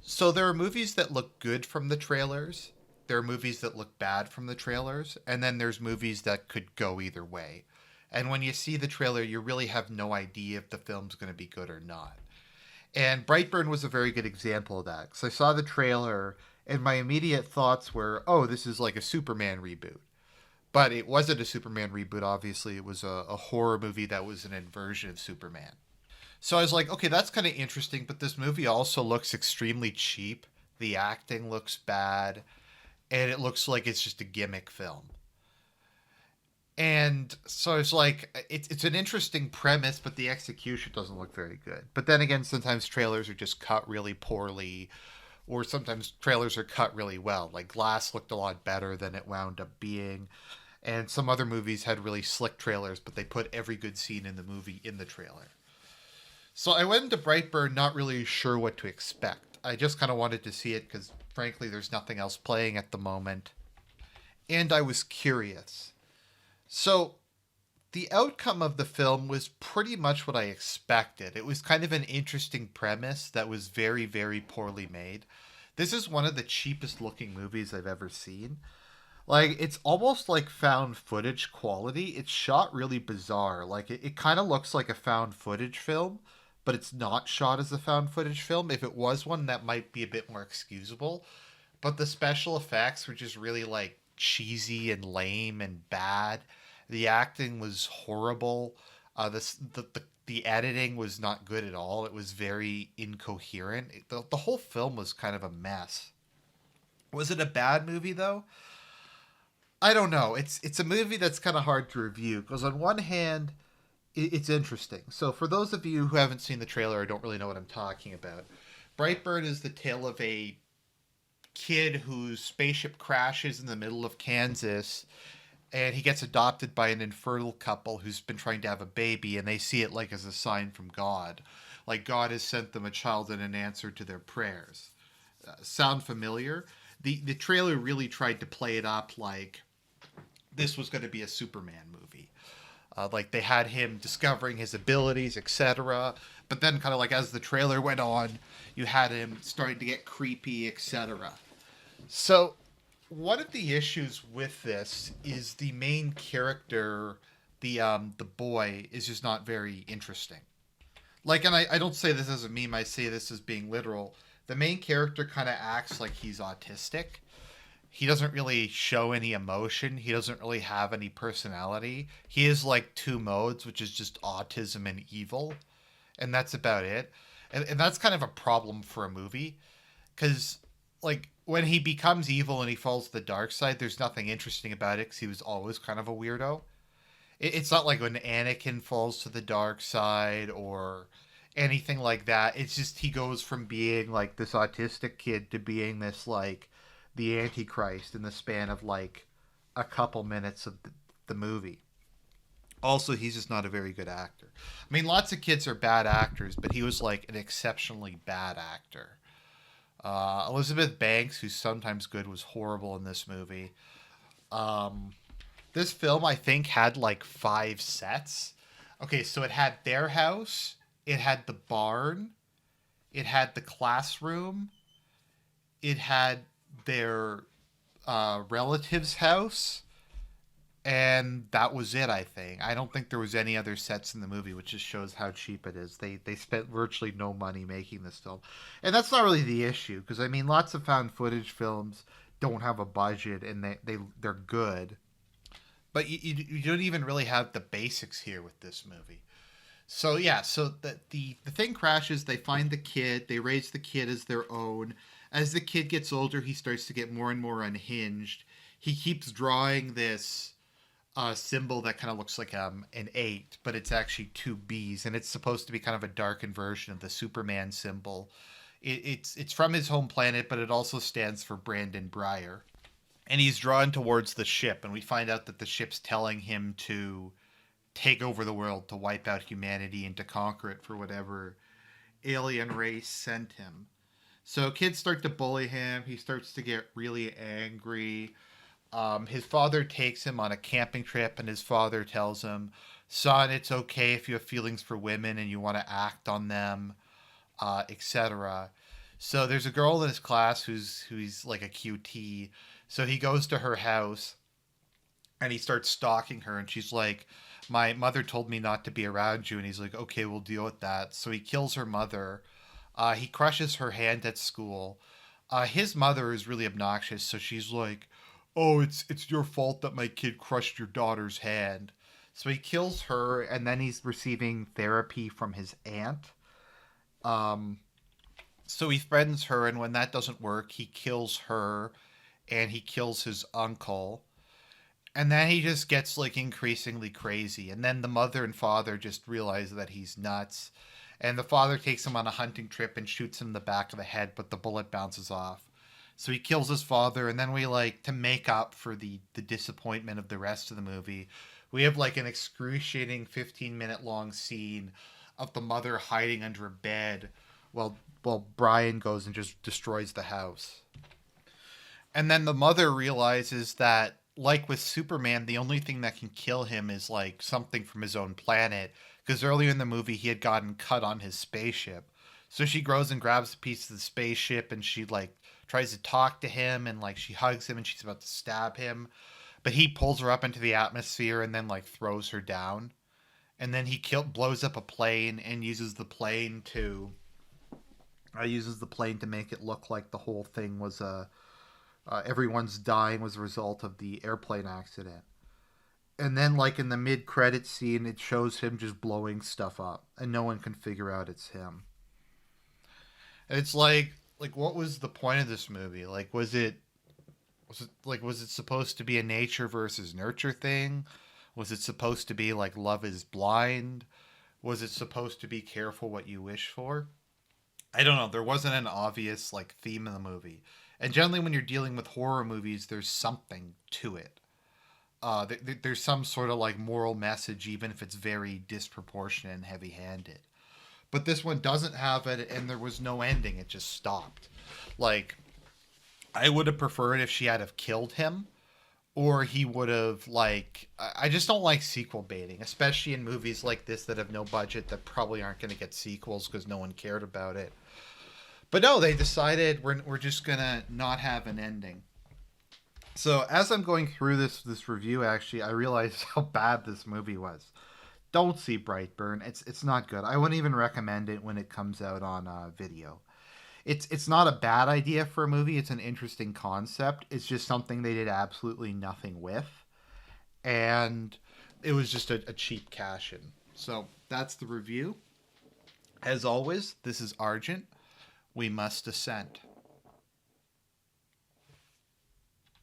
So there are movies that look good from the trailers. There are movies that look bad from the trailers, and then there's movies that could go either way. And when you see the trailer, you really have no idea if the film's going to be good or not. And Brightburn was a very good example of that because I saw the trailer and my immediate thoughts were, oh, this is like a Superman reboot. But it wasn't a Superman reboot, obviously. It was a horror movie that was an inversion of Superman. So I was like, okay, that's kind of interesting, but this movie also looks extremely cheap. The acting looks bad, and it looks like it's just a gimmick film. And so it's like, it's an interesting premise, but the execution doesn't look very good. But then again, sometimes trailers are just cut really poorly, or sometimes trailers are cut really well. Like Glass looked a lot better than it wound up being. And some other movies had really slick trailers, but they put every good scene in the movie in the trailer. So I went into Brightburn not really sure what to expect. I just kind of wanted to see it because, frankly, there's nothing else playing at the moment. And I was curious. So the outcome of the film was pretty much what I expected. It was kind of an interesting premise that was very, very poorly made. This is one of the cheapest looking movies I've ever seen. Like, it's almost like found footage quality. It's shot really bizarre. Like, it kind of looks like a found footage film, but it's not shot as a found footage film. If it was one, that might be a bit more excusable. But the special effects were just really, like, cheesy and lame and bad. The acting was horrible. The editing was not good at all. It was very incoherent. The whole film was kind of a mess. Was it a bad movie, though? I don't know. It's a movie that's kind of hard to review because on one hand, it's interesting. So for those of you who haven't seen the trailer or don't really know what I'm talking about, Brightburn is the tale of a kid whose spaceship crashes in the middle of Kansas and he gets adopted by an infertile couple who's been trying to have a baby and they see it like as a sign from God. Like God has sent them a child in an answer to their prayers. Sound familiar? The trailer really tried to play it up like this was going to be a Superman movie. Like they had him discovering his abilities, etc. But then, kind of like as the trailer went on, you had him starting to get creepy, etc. So, one of the issues with this is the main character, the boy, is just not very interesting. Like, and I don't say this as a meme. I say this as being literal. The main character kind of acts like he's autistic. He doesn't really show any emotion. He doesn't really have any personality. He is like two modes, which is just autism and evil, and that's about it. And that's kind of a problem for a movie, because like when he becomes evil and he falls to the dark side, there's nothing interesting about it because he was always kind of a weirdo. It's not like when Anakin falls to the dark side or anything like that. It's just he goes from being like this autistic kid to being this like the Antichrist in the span of like a couple minutes of the movie. Also, he's just not a very good actor. I mean, lots of kids are bad actors, but he was like an exceptionally bad actor. Elizabeth Banks, who's sometimes good, was horrible in this movie. Um, this film, I think, had like five sets. Okay, so it had their house, it had the barn, it had the classroom, it had their relative's house, and that was it. I think. I don't think there was any other sets in the movie, which just shows how cheap it is. They spent virtually no money making this film, and that's not really the issue because I mean, lots of found footage films don't have a budget and they're good, but you don't even really have the basics here with this movie. So yeah, so the thing crashes. They find the kid. They raise the kid as their own. As the kid gets older, he starts to get more and more unhinged. He keeps drawing this symbol that kind of looks like an eight, but it's actually two B's, and it's supposed to be kind of a darkened version of the Superman symbol. It's from his home planet, but it also stands for Brandon Breyer. And he's drawn towards the ship, and we find out that the ship's telling him to take over the world, to wipe out humanity, and to conquer it for whatever alien race sent him. So kids start to bully him. He starts to get really angry. His father takes him on a camping trip, and his father tells him, "Son, it's okay if you have feelings for women and you want to act on them, etc." So there's a girl in his class who's like a QT. So he goes to her house and he starts stalking her, and she's like, "My mother told me not to be around you." And he's like, "Okay, we'll deal with that." So he kills her mother. He crushes her hand at school. His mother is really obnoxious, so she's like, "Oh, it's your fault that my kid crushed your daughter's hand." So he kills her, and then he's receiving therapy from his aunt. Um, so he threatens her, and when that doesn't work, he kills her, and he kills his uncle. And then he just gets like increasingly crazy. And then the mother and father just realize that he's nuts. And the father takes him on a hunting trip and shoots him in the back of the head, but the bullet bounces off. So he kills his father, and then we like to make up for the disappointment of the rest of the movie. We have like an excruciating 15-minute long scene of the mother hiding under a bed while Brian goes and just destroys the house. And then the mother realizes that, like with Superman, the only thing that can kill him is like something from his own planet. Because earlier in the movie, he had gotten cut on his spaceship. So she goes and grabs a piece of the spaceship, and she like tries to talk to him, and like she hugs him and she's about to stab him. But he pulls her up into the atmosphere and then like throws her down. And then blows up a plane and uses the plane to make it look like the whole thing was a everyone's dying was a result of the airplane accident. And then, like in the mid-credit scene, it shows him just blowing stuff up, and no one can figure out it's him. It's like what was the point of this movie? Like, was it supposed to be a nature versus nurture thing? Was it supposed to be like love is blind? Was it supposed to be careful what you wish for? I don't know. There wasn't an obvious like theme in the movie. And generally, when you're dealing with horror movies, there's something to it. There's some sort of like moral message, even if it's very disproportionate and heavy-handed. But this one doesn't have it, and there was no ending. It just stopped. Like I would have preferred if she had have killed him, or he would have like. I just don't like sequel baiting, especially in movies like this that have no budget that probably aren't going to get sequels because no one cared about it. But no, they decided we're just gonna not have an ending. So as I'm going through this review, actually, I realized how bad this movie was. Don't see Brightburn. It's not good. I wouldn't even recommend it when it comes out on video. It's not a bad idea for a movie. It's an interesting concept. It's just something they did absolutely nothing with, and it was just a cheap cash in. So that's the review. As always, this is Argent. We must ascend.